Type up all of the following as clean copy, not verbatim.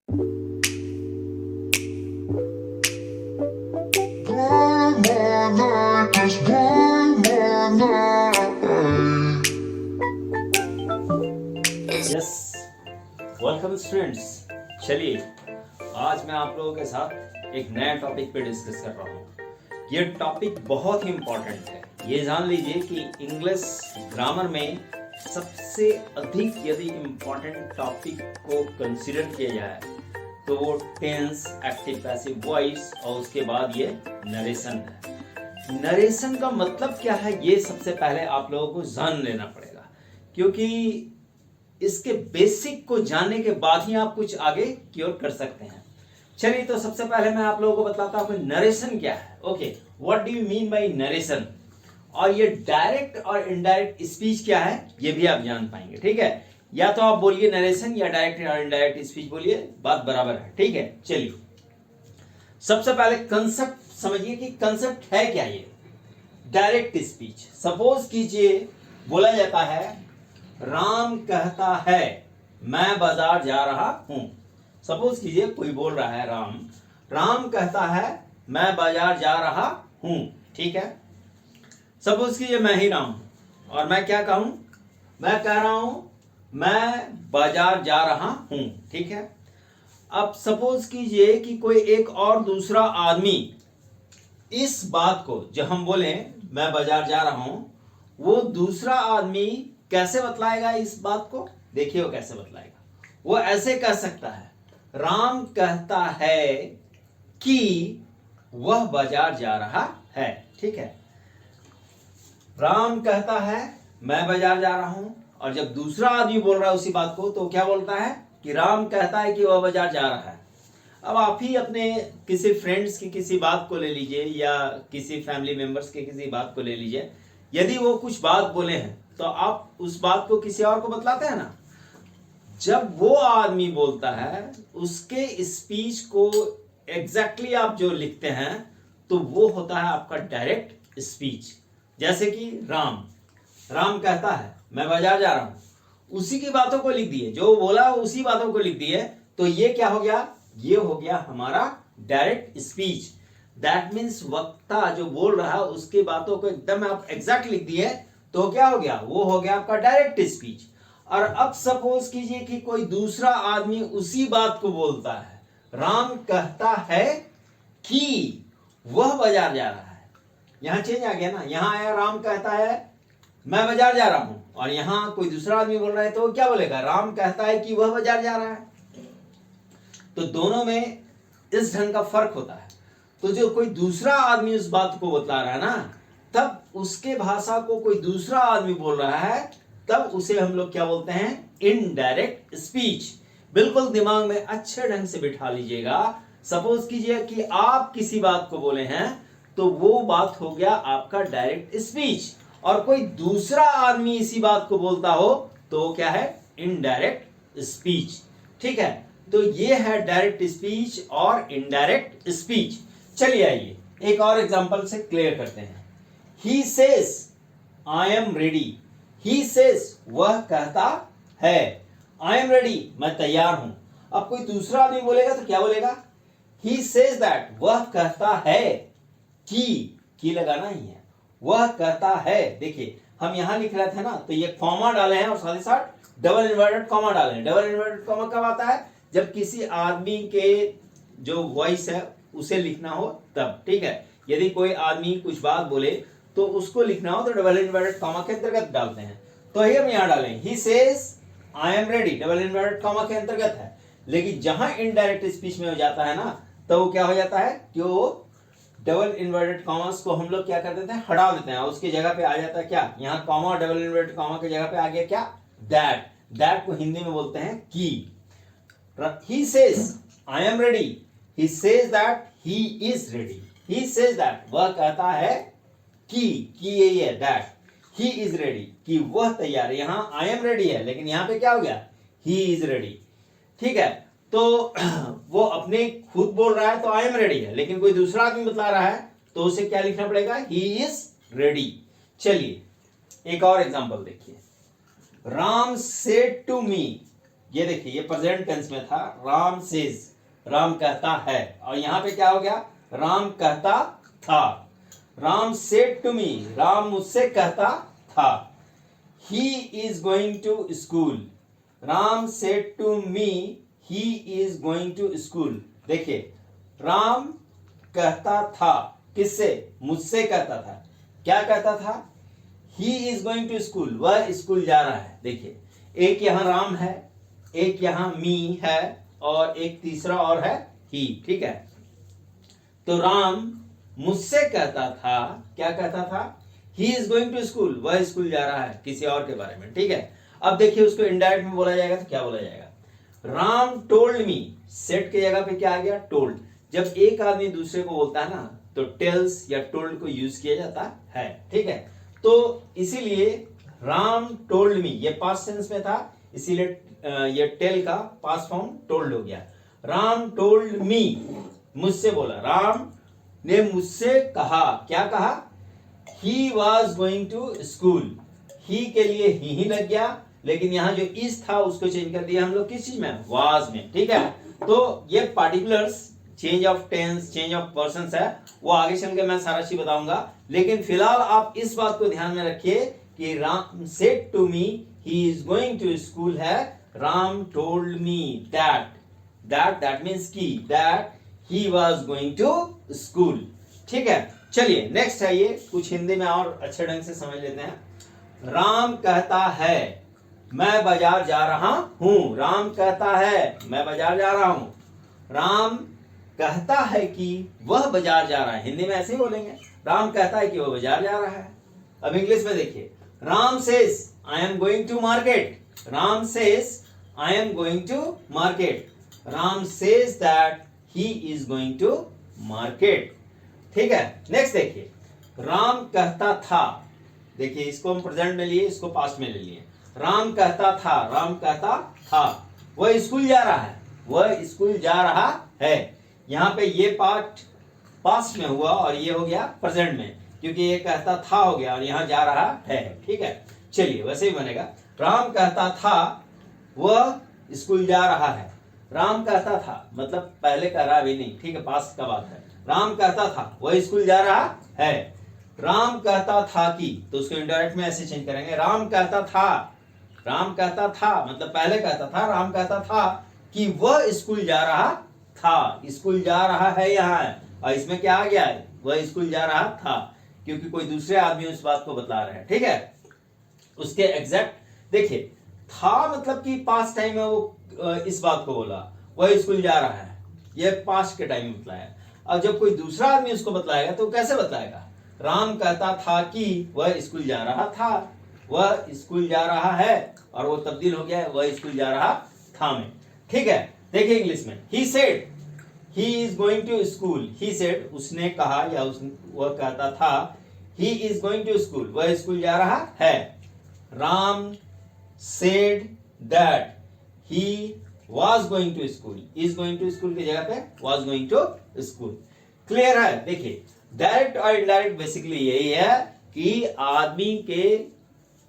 Yes, welcome students. चलिए, आज मैं आप लोगों के साथ एक नया टॉपिक पे डिस्कस कर रहा हूँ। ये टॉपिक बहुत ही इम्पोर्टेंट है। ये जान लीजिए कि इंग्लिश ग्रामर में सबसे अधिक यदि इम्पोर्टेंट टॉपिक को कंसिडर किया जाए तो वो टेंस, एक्टिव पैसिव वॉइस और उसके बाद ये नरेशन है। नरेशन का मतलब क्या है ये सबसे पहले आप लोगों को जान लेना पड़ेगा, क्योंकि इसके बेसिक को जानने के बाद ही आप कुछ आगे की ओर कर सकते हैं। चलिए, तो सबसे पहले मैं आप लोगों को बताता हूं नरेशन क्या है। Okay, what do you mean by narration, और ये डायरेक्ट और इनडायरेक्ट स्पीच क्या है ये भी आप जान पाएंगे। ठीक है, या तो आप बोलिए नरेशन या डायरेक्ट और इनडायरेक्ट स्पीच बोलिए, बात बराबर है। ठीक है, चलिए सबसे पहले कंसेप्ट समझिए कि कंसेप्ट है क्या ये डायरेक्ट स्पीच। सपोज कीजिए बोला जाता है राम कहता है मैं बाजार जा रहा हूं। सपोज कीजिए कोई बोल रहा है राम कहता है मैं बाजार जा रहा हूं। ठीक है, सपोज कीजिए मैं ही राम और मैं क्या कहूं, मैं कह रहा हूं मैं बाजार जा रहा हूं। ठीक है, अब सपोज कीजिए कि कोई एक और दूसरा आदमी इस बात को जब हम बोले मैं बाजार जा रहा हूं, वो दूसरा आदमी कैसे बतलाएगा इस बात को? देखिए वो कैसे बतलाएगा। वो ऐसे कह सकता है राम कहता है कि वह बाजार जा रहा है। ठीक है, राम कहता है मैं बाजार जा रहा हूं, और जब दूसरा आदमी बोल रहा है उसी बात को तो क्या बोलता है कि राम कहता है कि वह बाजार जा रहा है। अब आप ही अपने किसी फ्रेंड्स की किसी बात को ले लीजिए या किसी फैमिली मेंबर्स की किसी बात को ले लीजिए, यदि वो कुछ बात बोले हैं तो आप उस बात को किसी और को बतलाते हैं ना। जब वो आदमी बोलता है उसके स्पीच को एग्जैक्टली आप जो लिखते हैं तो वो होता है आपका डायरेक्ट स्पीच। जैसे कि राम कहता है मैं बाजार जा रहा हूं, उसी की बातों को लिख दिए, जो बोला उसी बातों को लिख दिए, तो ये क्या हो गया, ये हो गया हमारा डायरेक्ट स्पीच। दैट मीन्स वक्ता जो बोल रहा है उसकी बातों को एकदम आप एग्जैक्ट लिख दिए तो क्या हो गया, वो हो गया आपका डायरेक्ट स्पीच। और अब सपोज कीजिए कि कोई दूसरा आदमी उसी बात को बोलता है, राम कहता है कि वह बाजार जा रहा है। यहां चेंज आ गया ना, यहां आया राम कहता है मैं बाजार जा रहा हूं, और यहां कोई दूसरा आदमी बोल रहा है तो क्या बोलेगा, राम कहता है कि वह बाजार जा रहा है। तो दोनों में इस ढंग का फर्क होता है। तो जो कोई दूसरा आदमी उस बात को बतला रहा है ना, तब उसके भाषा को कोई दूसरा आदमी बोल रहा है, तब उसे हम लोग क्या बोलते हैं, इनडायरेक्ट स्पीच। बिल्कुल दिमाग में अच्छे ढंग से बिठा लीजिएगा। सपोज कीजिए कि आप किसी बात को बोले हैं तो वो बात हो गया आपका डायरेक्ट स्पीच, और कोई दूसरा आदमी इसी बात को बोलता हो तो क्या है, इनडायरेक्ट स्पीच। ठीक है, तो ये है डायरेक्ट स्पीच और इनडायरेक्ट स्पीच। चलिए आइए एक और एग्जांपल से क्लियर करते हैं। He says I am ready. He says वह कहता है, I am ready मैं तैयार हूं। अब कोई दूसरा आदमी बोलेगा तो क्या बोलेगा, He says that वह कहता है कि लगाना ही है, वह कहता है। देखिए हम यहां लिख रहे थे ना, तो ये कॉमा डाले हैं और साथ ही साथ डबल इन्वर्टेड कॉमा डाले हैं। डबल इन्वर्टेड कॉमा कब आता है, जब किसी आदमी के जो वॉइस है उसे लिखना हो तब। ठीक है, यदि कोई आदमी कुछ बात बोले तो उसको लिखना हो तो डबल इन्वर्टेड कॉमा के अंतर्गत डालते हैं। तो ही हम यहां डालें he says I am ready, double inverted comma के अंतर्गत है। लेकिन जहां इनडायरेक्ट स्पीच में हो जाता है ना, तो वो क्या हो जाता है कि वो डबल इन्वर्टेड कॉमास को हम लोग क्या कर देते हैं, हटा देते हैं, उसकी जगह पे आ जाता है क्या, यहाँ कॉमा और डबल इन्वर्टेड कॉमा की जगह पे आ गया क्या, दैट। दैट को हिंदी में बोलते हैं की। He says I am ready. He says that he is ready. He says that वह कहता है कि यही है that he is ready कि वह तैयार है। यहाँ I am ready है, लेकिन यहाँ पे क्या हो गया, he is ready। ठीक है, तो वो अपने खुद बोल रहा है तो I am ready है, लेकिन कोई दूसरा आदमी बता रहा है तो उसे क्या लिखना पड़ेगा, he is ready। चलिए एक और एग्जांपल देखिए। राम said to me, ये देखिए ये प्रेजेंट टेंस में था, राम सेज, राम कहता है, और यहाँ पे क्या हो गया, राम कहता था। Ram said to me, Ram मुझसे कहता था। He is going to school, Ram said to me he is going to school. देखिए राम कहता था, किससे, मुझसे कहता था। क्या कहता था, he is going to school, वह स्कूल जा रहा है। देखिए एक यहां राम है, एक यहां मी है, और एक तीसरा और है ही, ठीक है। तो राम मुझसे कहता था, क्या कहता था, he is going to school, वह स्कूल जा रहा है, किसी और के बारे में, ठीक है। अब देखिए उसको इनडायरेक्ट में बोला जाएगा तो क्या बोला जाएगा, राम टोल्ड मी, सेट की जगह पे क्या आ गया, टोल्ड। जब एक आदमी दूसरे को बोलता है ना तो टेल्स या टोल्ड को यूज किया जाता है, ठीक है। तो इसीलिए राम टोल्ड मी, ये पास्ट टेंस में था, इसीलिए ये टेल का पास्ट फॉर्म टोल्ड हो गया। राम टोल्ड मी, मुझसे बोला, राम ने मुझसे कहा, क्या कहा, he was going to school. He के लिए ही लग गया, लेकिन यहां जो इज था उसको चेंज कर दिया हम लोग, किस चीज में, वाज में, ठीक है। तो ये particulars, change of tense, change of persons है, वो आगे चल के मैं सारा चीज बताऊंगा। लेकिन फिलहाल आप इस बात को ध्यान में रखिए कि Ram said to me he is going to school है, Ram told me that means की that he was going to school, ठीक है। चलिए नेक्स्ट है, ये कुछ हिंदी में और अच्छे ढंग से समझ लेते हैं। राम कहता है मैं बाजार जा रहा हूं, राम कहता है मैं बाजार जा रहा हूं। राम कहता है कि वह बाजार जा रहा है, हिंदी में ऐसे ही बोलेंगे, राम कहता है कि वह बाजार जा रहा है। अब इंग्लिश में देखिए, Ram says I am going to market, Ram says I am going to market, Ram says that he is going to market, ठीक है। नेक्स्ट देखिए, राम कहता था, देखिए इसको हम प्रेजेंट में लिए, इसको पास्ट में ले लिए। राम कहता था, राम कहता था, वह स्कूल जा रहा है, वह स्कूल जा रहा है। यहां पे ये पार्ट पास्ट में हुआ और ये हो गया प्रेजेंट में, क्योंकि ये कहता था हो गया और यहां जा रहा है, ठीक है। चलिए वैसे ही बनेगा, राम कहता था वह स्कूल जा रहा है। राम कहता था मतलब पहले कह रहा भी नहीं, ठीक है, पास्ट का बात है। राम कहता था वह स्कूल जा रहा है। राम कहता था कि, तो उसको इनडायरेक्ट में ऐसे चेंज करेंगे, राम कहता था, राम कहता था मतलब पहले कहता था, राम कहता था कि वह स्कूल जा रहा था, स्कूल जा रहा है यहाँ, और इसमें क्या आ गया है, वह स्कूल जा रहा था, क्योंकि कोई दूसरे आदमी उस बात को बता रहे हैं, ठीक है। उसके एग्जैक्ट देखिए, था मतलब कि पास्ट टाइम में वो इस बात को बोला, वह स्कूल जा रहा है, यह पास्ट के टाइम में बतलाया। अब जब कोई दूसरा आदमी उसको बतलाएगा तो कैसे बतलाएगा, राम कहता था कि वह स्कूल जा रहा था, वह स्कूल जा रहा है, और वो तब्दील हो गया है वह स्कूल जा रहा था में, ठीक है। देखिए इंग्लिश में, he said he is going to school, he said उसने कहा या वह कहता था, he is going to school, वह स्कूल जा रहा है। Ram said that he was going to school, is going to school की जगह पे was going to school, clear है। देखिए डायरेक्ट और इनडायरेक्ट बेसिकली यही है कि आदमी के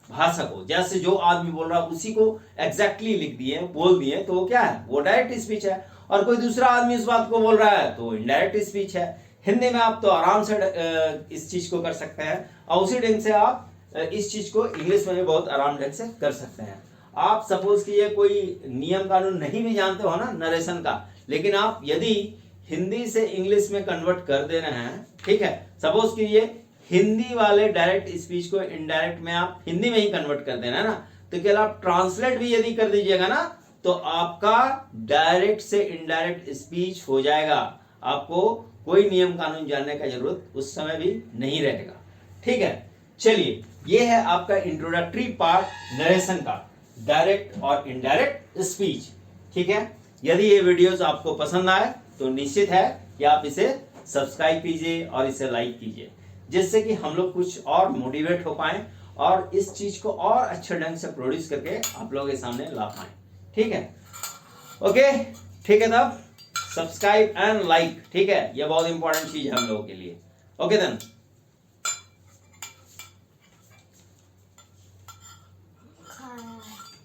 भाषा को, जैसे जो आदमी बोल रहा है उसी को एग्जैक्टली लिख दिए, बोल दिए, तो वो क्या है, वो डायरेक्ट स्पीच है। और कोई दूसरा आदमी इस बात को बोल रहा है तो इनडायरेक्ट स्पीच है। हिंदी में आप तो आराम से इस चीज को कर सकते हैं, और उसी ढंग से आप इस चीज को इंग्लिश में भी बहुत आराम ढंग से कर सकते हैं। आप सपोज कीजिए कोई नियम कानून नहीं भी जानते हो ना नरेशन का, लेकिन आप यदि हिंदी से इंग्लिश में कन्वर्ट कर दे रहे हैं, ठीक है, सपोज कीजिए हिंदी वाले डायरेक्ट स्पीच को इनडायरेक्ट में आप हिंदी में ही कन्वर्ट कर देना है ना, तो केवल आप ट्रांसलेट भी यदि कर दीजिएगा ना तो आपका डायरेक्ट से इनडायरेक्ट स्पीच हो जाएगा। आपको कोई नियम कानून जानने का जरूरत उस समय भी नहीं रहेगा, ठीक है। चलिए ये है आपका इंट्रोडक्टरी पार्ट नरेशन का, डायरेक्ट और इनडायरेक्ट स्पीच, ठीक है। यदि ये वीडियोस आपको पसंद आए तो निश्चित है कि आप इसे सब्सक्राइब कीजिए और इसे लाइक कीजिए, जिससे कि हम लोग कुछ और मोटिवेट हो पाए और इस चीज को और अच्छे ढंग से प्रोड्यूस करके आप लोगों के सामने ला पाए, ठीक है। ओके, ठीक है, तब सब्सक्राइब एंड लाइक, ठीक है, यह बहुत इंपॉर्टेंट चीज है हम लोगों के लिए। Okay then.